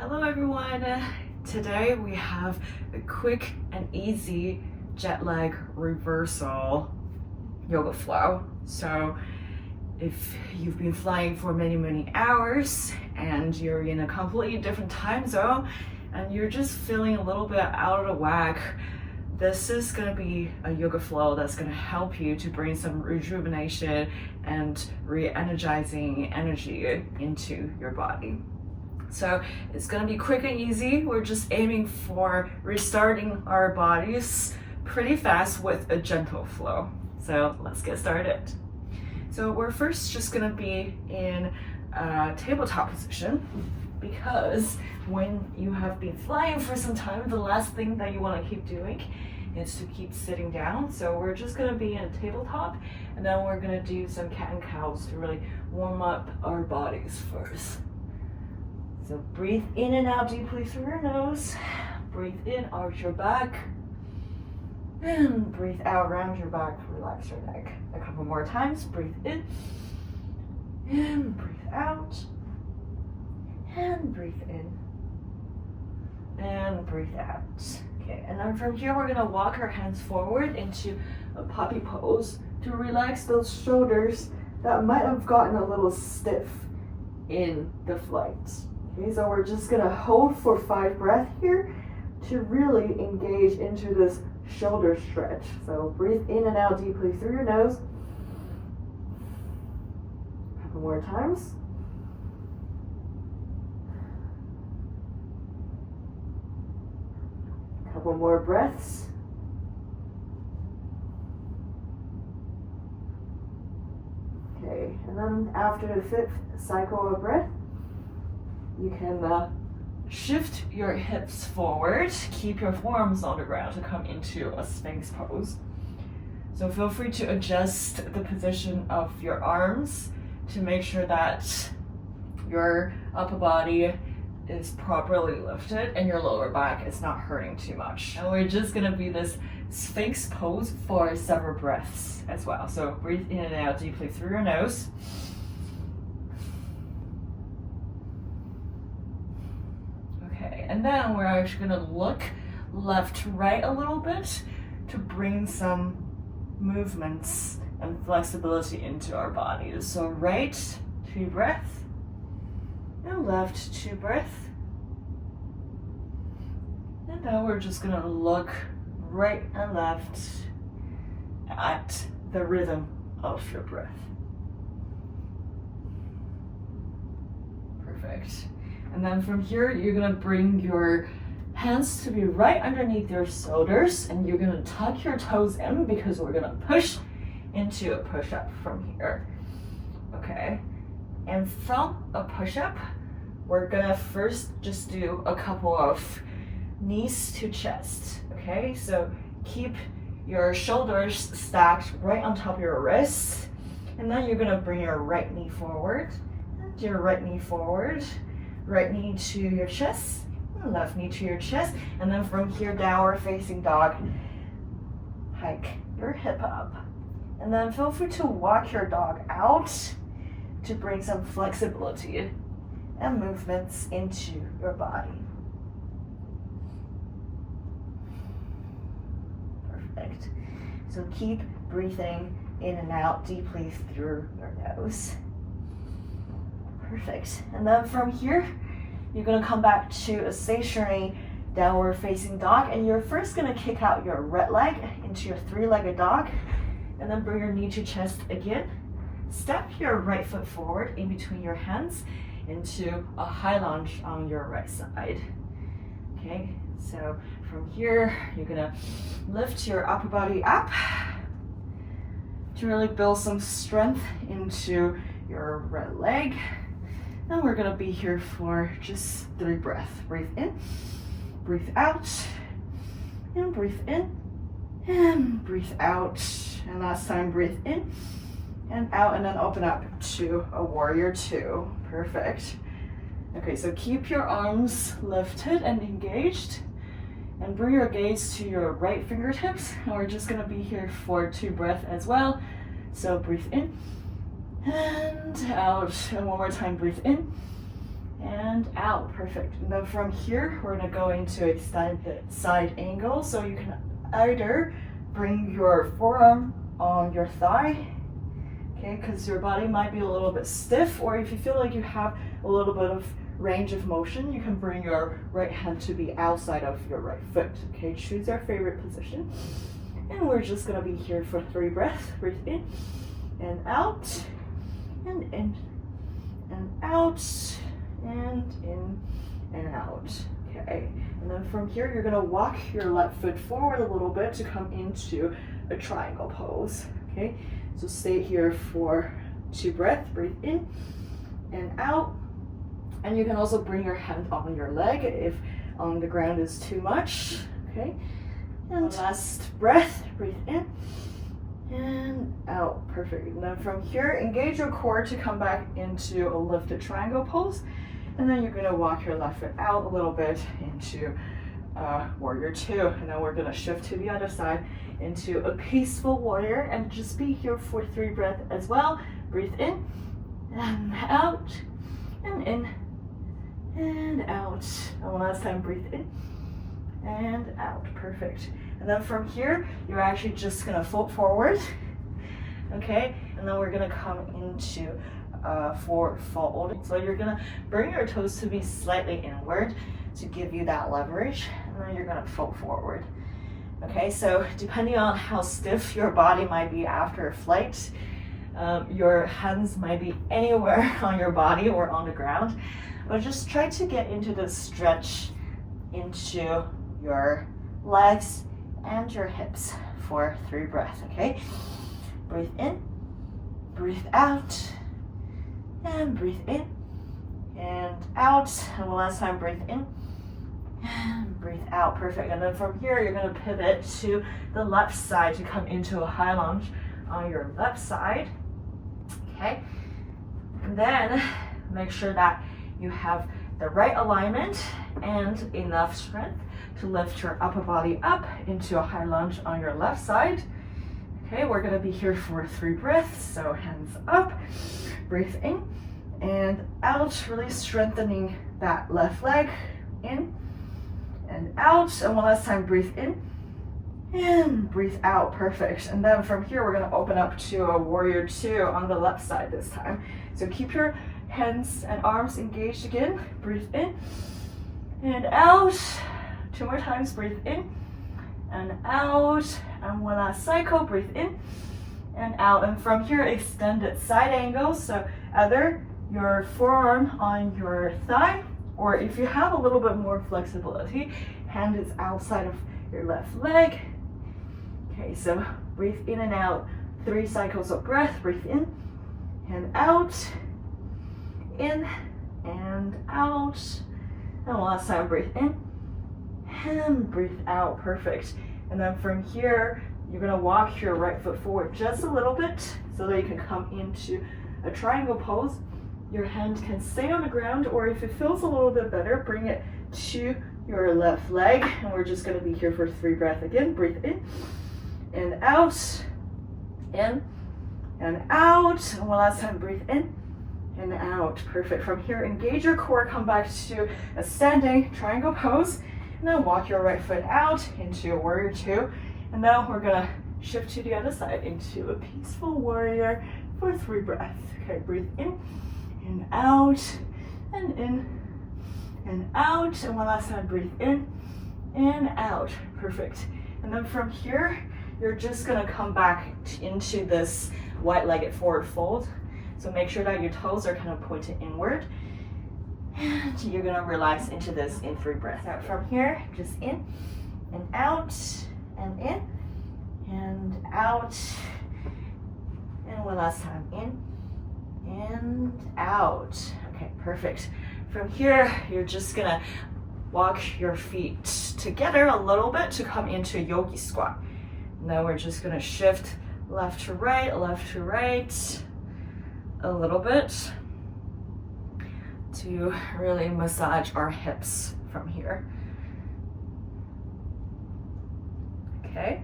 Hello everyone! Today we have a quick and easy jet lag reversal yoga flow. So if you've been flying for many hours and you're in a completely different time zone and you're just feeling a little bit out of whack, this is going to be a yoga flow that's going to help you to bring some rejuvenation and re-energizing energy into your body. So it's going to be quick and easy. We're just aiming for restarting our bodies pretty fast with a gentle flow. So let's get started. So we're first just going to be in a tabletop position, because when you have been flying for some time, the last thing that you want to keep doing is to keep sitting down. So we're just going to be in a tabletop, and then we're going to do some cat and cows to really warm up our bodies first. So breathe in and out deeply through your nose. Breathe in, arch your back. And breathe out, round your back, relax your neck. A couple more times. Breathe in. And breathe out. And breathe in. And breathe out. Okay, and then from here we're gonna walk our hands forward into a puppy pose to relax those shoulders that might have gotten a little stiff in the flight. Okay, so we're just gonna hold for 5 breaths here to really engage into this shoulder stretch. So breathe in and out deeply through your nose. A couple more times. A couple more breaths. Okay, and then after the 5th cycle of breath, you can shift your hips forward, keep your forearms on the ground to come into a Sphinx pose. So feel free to adjust the position of your arms to make sure that your upper body is properly lifted and your lower back is not hurting too much. And we're just gonna be this Sphinx pose for several breaths as well. So breathe in and out deeply through your nose. And then we're actually going to look left to right a little bit to bring some movements and flexibility into our bodies. So right, 2 breaths, and left, 2 breaths. And then we're just going to look right and left at the rhythm of your breath. Perfect. And then from here, you're gonna bring your hands to be right underneath your shoulders, and you're gonna tuck your toes in because we're gonna push into a push-up from here. Okay, and from a push-up, we're gonna first just do a couple of knees to chest. Okay, so keep your shoulders stacked right on top of your wrists, and then you're gonna bring your right knee forward, and your right knee forward. Right knee to your chest, left knee to your chest, and then from here, downward facing dog. Hike your hip up. And then feel free to walk your dog out to bring some flexibility and movements into your body. Perfect. So keep breathing in and out deeply through your nose. Perfect. And then from here, you're going to come back to a stationary downward facing dog, and you're first going to kick out your right leg into your 3-legged dog, and then bring your knee to chest again. Step your right foot forward in between your hands into a high lunge on your right side. Okay, so from here, you're going to lift your upper body up to really build some strength into your right leg. And we're gonna be here for just 3 breaths. Breathe in, breathe out, and breathe in, and breathe out. And last time, breathe in and out, and then open up to a warrior 2. Perfect. Okay, so keep your arms lifted and engaged, and bring your gaze to your right fingertips. And we're just gonna be here for 2 breaths as well. So breathe in, and out, and one more time, breathe in, and and out. Perfect. And then from here, we're gonna go into extended side angle. So you can either bring your forearm on your thigh, okay, because your body might be a little bit stiff, or if you feel like you have a little bit of range of motion, you can bring your right hand to be outside of your right foot. Okay, choose your favorite position. And we're just gonna be here for 3 breaths. Breathe in and out, and in and out, and in and out. Okay, and then from here, you're gonna walk your left foot forward a little bit to come into a triangle pose. Okay, so stay here for 2 breaths. Breathe in and out. And you can also bring your hand on your leg if on the ground is too much. Okay, and last breath. Breathe in and out. Perfect. And then from here, engage your core to come back into a lifted triangle pose. And then you're gonna walk your left foot out a little bit into warrior 2. And then we're gonna shift to the other side into a peaceful warrior, and just be here for 3 breaths as well. Breathe in and out, and in and out. And one last time, breathe in and out. Perfect. And then from here, you're actually just gonna fold forward, okay? And then we're gonna come into forward fold. So you're gonna bring your toes to be slightly inward to give you that leverage, and then you're gonna fold forward. Okay, so depending on how stiff your body might be after a flight, your hands might be anywhere on your body or on the ground, but just try to get into the stretch into your legs and your hips for 3 breaths, okay? Breathe in, breathe out, and breathe in and out. And one last time, breathe in and breathe out. Perfect. And then from here, you're gonna pivot to the left side to come into a high lunge on your left side, okay? And then make sure that you have the right alignment and enough strength to lift your upper body up into a high lunge on your left side. Okay, we're gonna be here for 3 breaths. So hands up, breathe in and out, really strengthening that left leg. In and out. And one last time, breathe in and breathe out. Perfect. And then from here, we're gonna open up to a warrior 2 on the left side this time. So keep your hands and arms engaged again. Breathe in and out. 2 more times. Breathe in and out. And one last cycle. Breathe in and out. And from here, extended side angle. So either your forearm on your thigh, or if you have a little bit more flexibility, hand is outside of your left leg. Okay, so breathe in and out. 3 cycles of breath. Breathe in and out. In and out. And one last time, breathe in and breathe out. Perfect. And then from here, you're gonna walk your right foot forward just a little bit so that you can come into a triangle pose. Your hand can stay on the ground, or if it feels a little bit better, bring it to your left leg. And we're just gonna be here for 3 breaths again. Breathe in and out, in and out. And one last time, breathe in and out. Perfect. From here, engage your core, come back to a standing triangle pose, and then walk your right foot out into warrior 2. And now we're gonna shift to the other side into a peaceful warrior for 3 breaths. Okay, breathe in and out, and in and out. And one last time, breathe in and out. Perfect. And then from here, you're just gonna come back into this wide-legged forward fold. So make sure that your toes are kind of pointed inward. And you're gonna relax into this in 3 breaths. Out from here, just in and out, and in and out. And one last time, in and out. Okay, perfect. From here, you're just gonna walk your feet together a little bit to come into yogi squat. Now we're just gonna shift left to right a little bit to really massage our hips from here. Okay.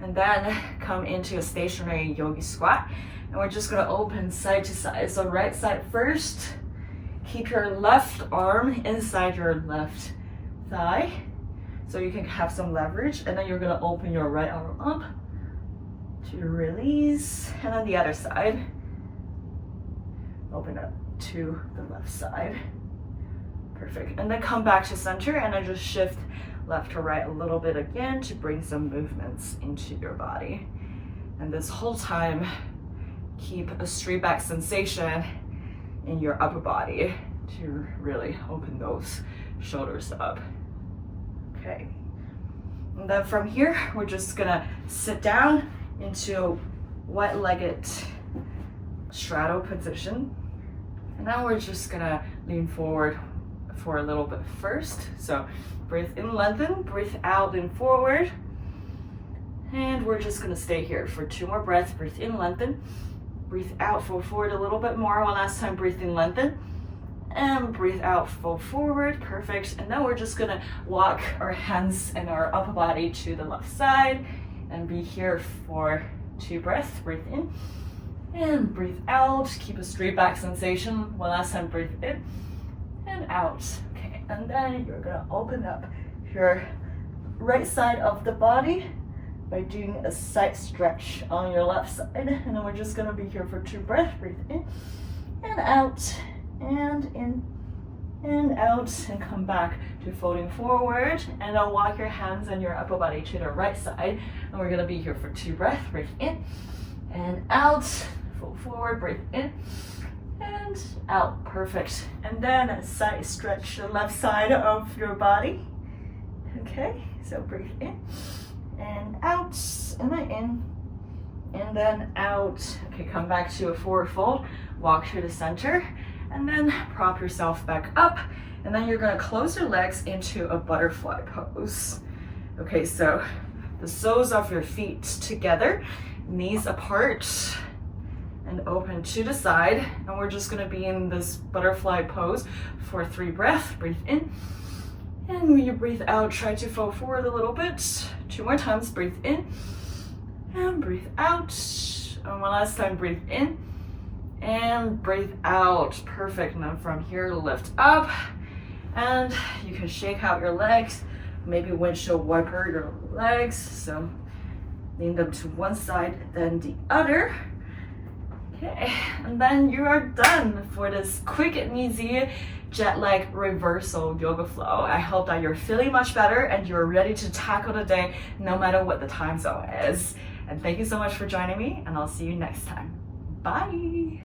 And then come into a stationary yogi squat. And we're just gonna open side to side. So right side first, keep your left arm inside your left thigh so you can have some leverage, and then you're gonna open your right arm up to release, and then the other side. Open up to the left side. Perfect. And then come back to center and then just shift left to right a little bit again to bring some movements into your body. And this whole time, keep a straight back sensation in your upper body to really open those shoulders up. Okay. And then from here, we're just gonna sit down into wide-legged straddle position. And now we're just gonna lean forward for a little bit first. So breathe in, lengthen, breathe out, lean forward. And we're just gonna stay here for 2 more breaths. Breathe in, lengthen, breathe out, fold forward a little bit more. One last time, breathe in, lengthen, and breathe out, fold forward. Perfect. And then we're just gonna walk our hands and our upper body to the left side and be here for 2 breaths. Breathe in and breathe out. Keep a straight back sensation. One last time, breathe in and out. Okay, and then you're gonna open up your right side of the body by doing a side stretch on your left side. And then we're just gonna be here for 2 breaths. Breathe in and out, and in and out, and come back to folding forward. And then walk your hands and your upper body to the right side. And we're gonna be here for 2 breaths. Breathe in and out, fold forward, breathe in and out. Perfect. And then side stretch the left side of your body. Okay, so breathe in and out, and then in, and then out. Okay, come back to a forward fold, walk to the center, and then prop yourself back up, and then you're gonna close your legs into a butterfly pose. Okay, so the soles of your feet together, knees apart, and open to the side, and we're just gonna be in this butterfly pose for 3 breaths. Breathe in, and when you breathe out, try to fold forward a little bit. 2 more times, breathe in, and breathe out. And one last time, breathe in, and breathe out. Perfect. And then from here, lift up, and you can shake out your legs, maybe windshield wiper your legs. So lean them to one side, then the other. Okay, and then you are done for this quick and easy jet lag reversal yoga flow. I hope that you're feeling much better and you're ready to tackle the day no matter what the time zone is. And thank you so much for joining me, and I'll see you next time. Bye.